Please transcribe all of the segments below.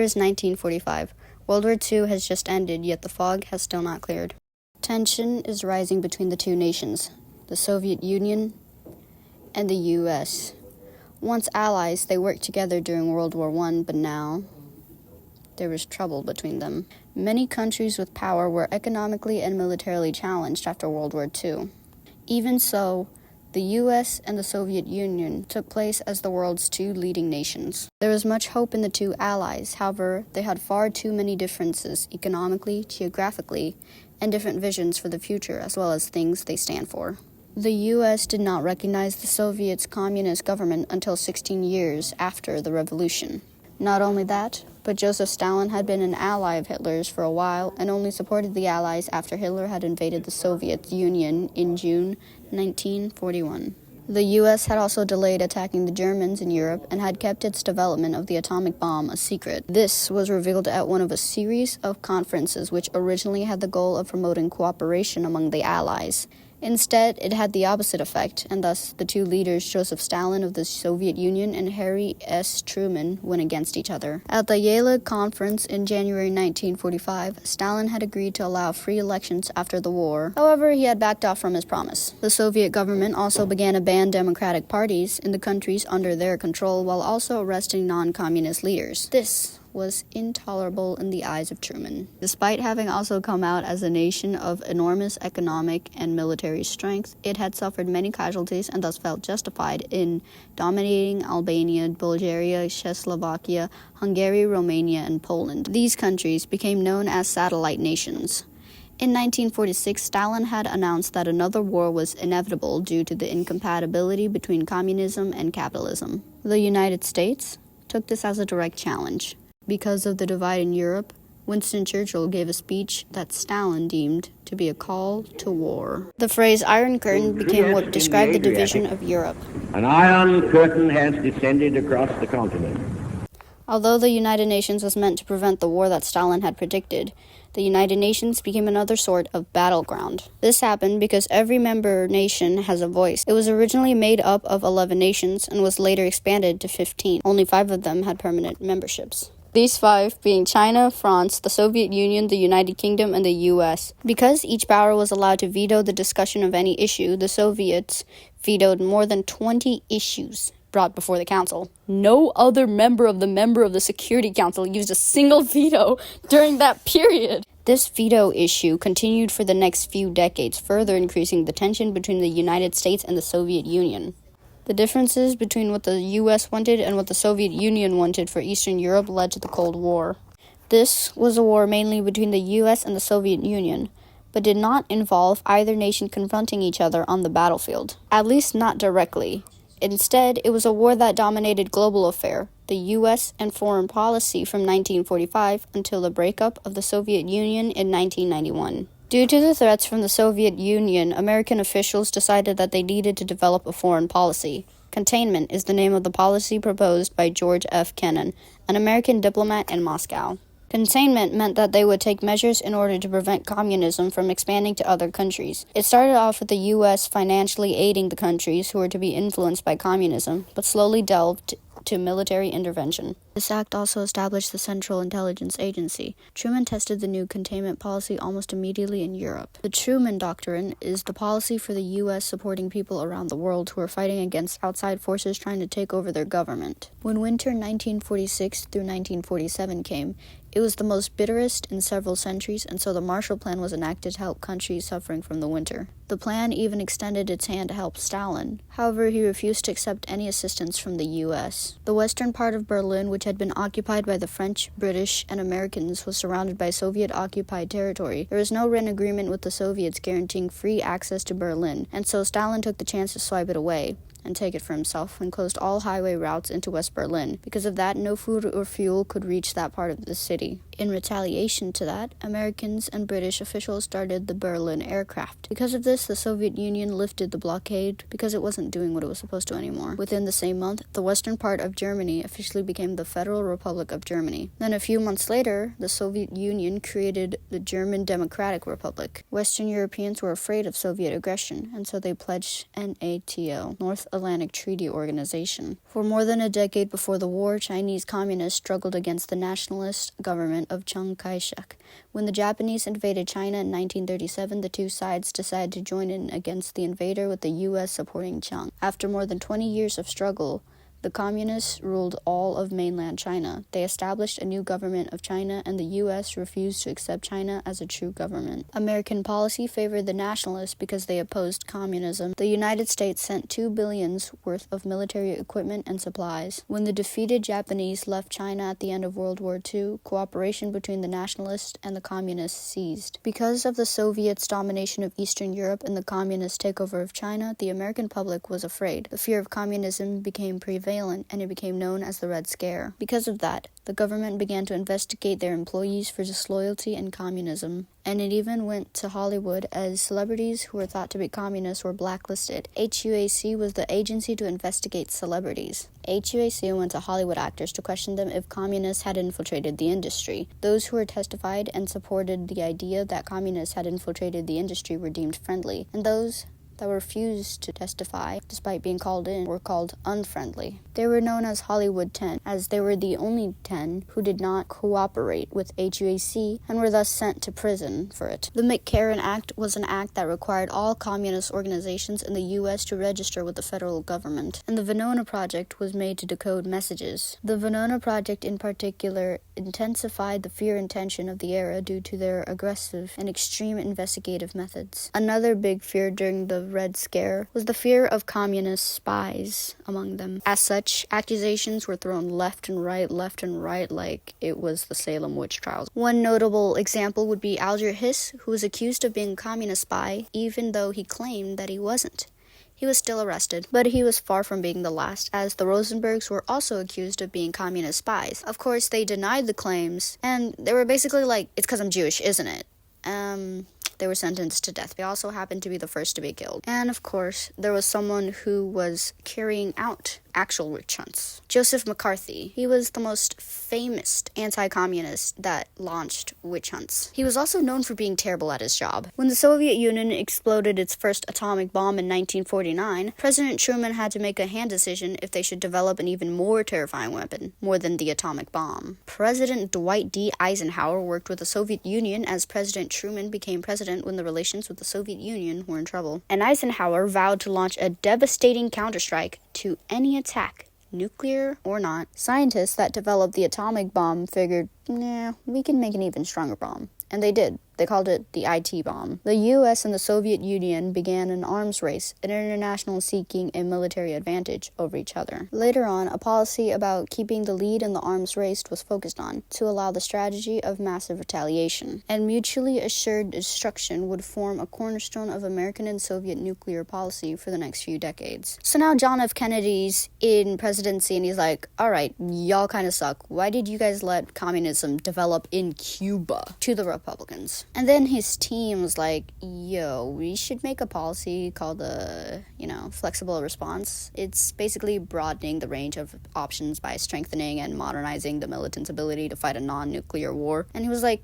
year is 1945. World War II has just ended, yet the fog has still not cleared. Tension is rising between the two nations, the Soviet Union and the U.S. Once allies, they worked together during World War I, but now there was trouble between them. Many countries with power were economically and militarily challenged after World War II. Even so, the U.S. and the Soviet Union took place as the world's two leading nations. There was much hope in the two allies. However, they had far too many differences economically, geographically, and different visions for the future, as well as things they stand for. The U.S. did not recognize the Soviet's communist government until 16 years after the revolution. Not only that, but Joseph Stalin had been an ally of Hitler's for a while and only supported the Allies after Hitler had invaded the Soviet Union in June 1941. The U.S. had also delayed attacking the Germans in Europe and had kept its development of the atomic bomb a secret. This was revealed at one of a series of conferences which originally had the goal of promoting cooperation among the Allies. Instead, it had the opposite effect, and thus the two leaders, Joseph Stalin of the Soviet Union and Harry S. Truman, went against each other. At the Yale Conference in January 1945, Stalin had agreed to allow free elections after the war. However, he had backed off from his promise. The Soviet government also began to ban democratic parties in the countries under their control while also arresting non-communist leaders. This was intolerable in the eyes of Truman. Despite having also come out as a nation of enormous economic and military strength, it had suffered many casualties and thus felt justified in dominating Albania, Bulgaria, Czechoslovakia, Hungary, Romania, and Poland. These countries became known as satellite nations. In 1946, Stalin had announced that another war was inevitable due to the incompatibility between communism and capitalism. The United States took this as a direct challenge. Because of the divide in Europe, Winston Churchill gave a speech that Stalin deemed to be a call to war. The phrase Iron Curtain became what described the division of Europe. An iron curtain has descended across the continent. Although the United Nations was meant to prevent the war that Stalin had predicted, the United Nations became another sort of battleground. This happened because every member nation has a voice. It was originally made up of 11 nations and was later expanded to 15. Only 5 of them had permanent memberships. These 5 being China, France, the Soviet Union, the United Kingdom, and the U.S. Because each power was allowed to veto the discussion of any issue, the Soviets vetoed more than 20 issues brought before the Council. No other member of the Security Council used a single veto during that period. This veto issue continued for the next few decades, further increasing the tension between the United States and the Soviet Union. The differences between what the U.S. wanted and what the Soviet Union wanted for Eastern Europe led to the Cold War. This was a war mainly between the U.S. and the Soviet Union, but did not involve either nation confronting each other on the battlefield, at least not directly. Instead, it was a war that dominated global affairs, the U.S. and foreign policy from 1945 until the breakup of the Soviet Union in 1991. Due to the threats from the Soviet Union, American officials decided that they needed to develop a foreign policy. Containment is the name of the policy proposed by George F. Kennan, an American diplomat in Moscow. Containment meant that they would take measures in order to prevent communism from expanding to other countries. It started off with the U.S. financially aiding the countries who were to be influenced by communism, but slowly delved to military intervention. This act also established the Central Intelligence Agency. Truman tested the new containment policy almost immediately in Europe. The Truman Doctrine is the policy for the U.S. supporting people around the world who are fighting against outside forces trying to take over their government. When winter 1946 through 1947 came, it was the most bitterest in several centuries, and so the Marshall Plan was enacted to help countries suffering from the winter. The plan even extended its hand to help Stalin. However, he refused to accept any assistance from the U.S. The western part of Berlin, which had been occupied by the French, British, and Americans, was surrounded by Soviet-occupied territory. There was no written agreement with the Soviets guaranteeing free access to Berlin, and so Stalin took the chance to swipe it away and take it for himself and closed all highway routes into West Berlin. Because of that, no food or fuel could reach that part of the city. In retaliation to that, Americans and British officials started the Berlin aircraft. Because of this, the Soviet Union lifted the blockade because it wasn't doing what it was supposed to anymore. Within the same month, the western part of Germany officially became the Federal Republic of Germany. Then a few months later, the Soviet Union created the German Democratic Republic. Western Europeans were afraid of Soviet aggression, and so they pledged NATO, North Atlantic Treaty Organization. For more than a decade before the war, Chinese communists struggled against the nationalist government of Chiang Kai-shek. When the Japanese invaded China in 1937, the two sides decided to join in against the invader, with the U.S. supporting Chiang. After more than 20 years of struggle, the communists ruled all of mainland China. They established a new government of China, and the U.S. refused to accept China as a true government. American policy favored the nationalists because they opposed communism. The United States sent $2 billion worth of military equipment and supplies. When the defeated Japanese left China at the end of World War II, cooperation between the nationalists and the communists ceased. Because of the Soviets' domination of Eastern Europe and the communist takeover of China, the American public was afraid. The fear of communism became prevalent, and it became known as the Red Scare. Because of that, the government began to investigate their employees for disloyalty and communism, and it even went to Hollywood, as celebrities who were thought to be communists were blacklisted. HUAC was the agency to investigate celebrities. HUAC went to Hollywood actors to question them if communists had infiltrated the industry. Those who were testified and supported the idea that communists had infiltrated the industry were deemed friendly, and those that refused to testify, despite being called in, were called unfriendly. They were known as Hollywood 10, as they were the only 10 who did not cooperate with HUAC and were thus sent to prison for it. The McCarran Act was an act that required all communist organizations in the U.S. to register with the federal government, and the Venona Project was made to decode messages. The Venona Project in particular intensified the fear and tension of the era due to their aggressive and extreme investigative methods. Another big fear during the Red Scare was the fear of communist spies among them. As such, accusations were thrown left and right, like it was the Salem witch trials. One notable example would be Alger Hiss, who was accused of being a communist spy, even though he claimed that he wasn't. He was still arrested, but he was far from being the last, as the Rosenbergs were also accused of being communist spies. Of course, they denied the claims, and they were basically like, it's because I'm Jewish, isn't it? They were sentenced to death. They also happened to be the first to be killed. And of course, there was someone who was carrying out actual witch hunts. Joseph McCarthy. He was the most famous anti-communist that launched witch hunts. He was also known for being terrible at his job. When the Soviet Union exploded its first atomic bomb in 1949, President Truman had to make a hand decision if they should develop an even more terrifying weapon, more than the atomic bomb. President Dwight D. Eisenhower worked with the Soviet Union as President Truman became president when the relations with the Soviet Union were in trouble. And Eisenhower vowed to launch a devastating counterstrike to any attack, nuclear or not. Scientists that developed the atomic bomb figured, we can make an even stronger bomb. And they did. They called it the IT bomb. The U.S. and the Soviet Union began an arms race, an international seeking a military advantage over each other. Later on, a policy about keeping the lead in the arms race was focused on, to allow the strategy of massive retaliation. And mutually assured destruction would form a cornerstone of American and Soviet nuclear policy for the next few decades. So now John F. Kennedy's in presidency, and he's like, alright, y'all kind of suck. Why did you guys let communism develop in Cuba? To the Republicans. And then his team was like, yo, we should make a policy called the, flexible response. It's basically broadening the range of options by strengthening and modernizing the militant's ability to fight a non-nuclear war. And he was like,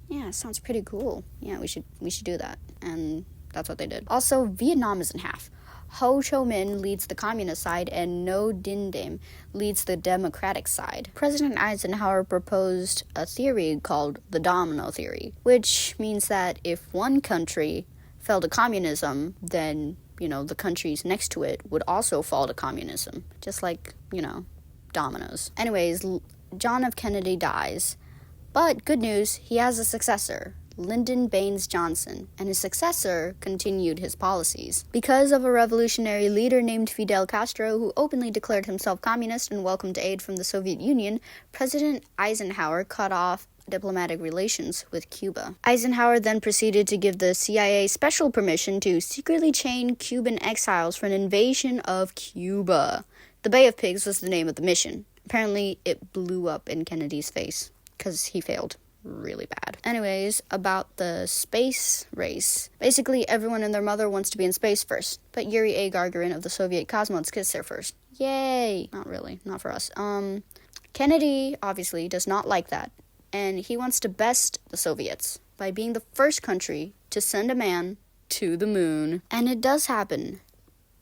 yeah, sounds pretty cool. Yeah, we should do that. And that's what they did. Also, Vietnam is in half. Ho Chi Minh leads the communist side, and Ngo Dinh Diem leads the democratic side. President Eisenhower proposed a theory called the domino theory, which means that if one country fell to communism, then, the countries next to it would also fall to communism. Just like, dominoes. Anyways, John F. Kennedy dies. But good news, he has a successor, Lyndon Baines Johnson, and his successor continued his policies. Because of a revolutionary leader named Fidel Castro, who openly declared himself communist and welcomed aid from the Soviet Union, President Eisenhower cut off diplomatic relations with Cuba. Eisenhower then proceeded to give the CIA special permission to secretly chain Cuban exiles for an invasion of Cuba. The Bay of Pigs was the name of the mission. Apparently, it blew up in Kennedy's face, because he failed. really bad. Anyways, about the space race. Basically, everyone and their mother wants to be in space first, but Yuri A. Gagarin of the Soviet cosmonauts gets there first. Yay! Not really, not for us. Kennedy, obviously, does not like that, and he wants to best the Soviets by being the first country to send a man to the moon. And it does happen.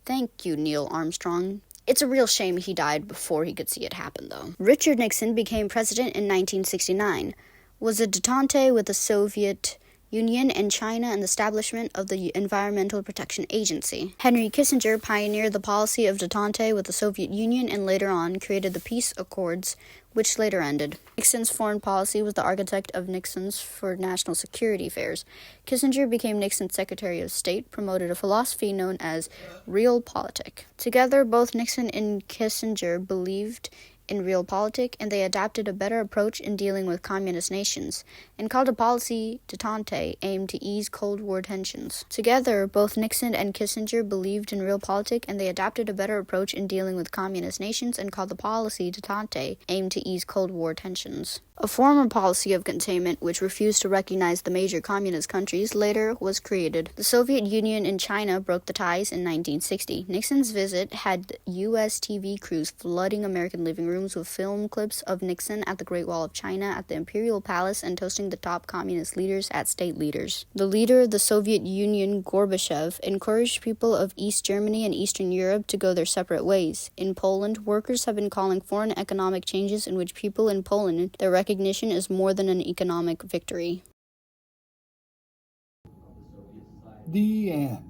Thank you, Neil Armstrong. It's a real shame he died before he could see it happen, though. Richard Nixon became president in 1969, was a detente with the Soviet Union and China and the establishment of the Environmental Protection Agency. Henry Kissinger pioneered the policy of detente with the Soviet Union and later on created the peace accords, which later ended. Nixon's foreign policy was the architect of Nixon's for national security affairs. Kissinger became Nixon's Secretary of State, promoted a philosophy known as realpolitik. Together, both Nixon and Kissinger believed in realpolitik, and they adopted a better approach in dealing with communist nations, and called a policy detente aimed to ease Cold War tensions. Together, both Nixon and Kissinger believed in realpolitik, and they adopted a better approach in dealing with communist nations, and called the policy detente aimed to ease Cold War tensions. A former policy of containment, which refused to recognize the major communist countries, later was created. The Soviet Union and China broke the ties in 1960. Nixon's visit had U.S. TV crews flooding American living rooms with film clips of Nixon at the Great Wall of China, at the Imperial Palace, and toasting the top communist leaders at state leaders. The leader of the Soviet Union, Gorbachev, encouraged people of East Germany and Eastern Europe to go their separate ways. In Poland, workers have been calling for an economic changes in which people in Poland, their recognition is more than an economic victory. The end.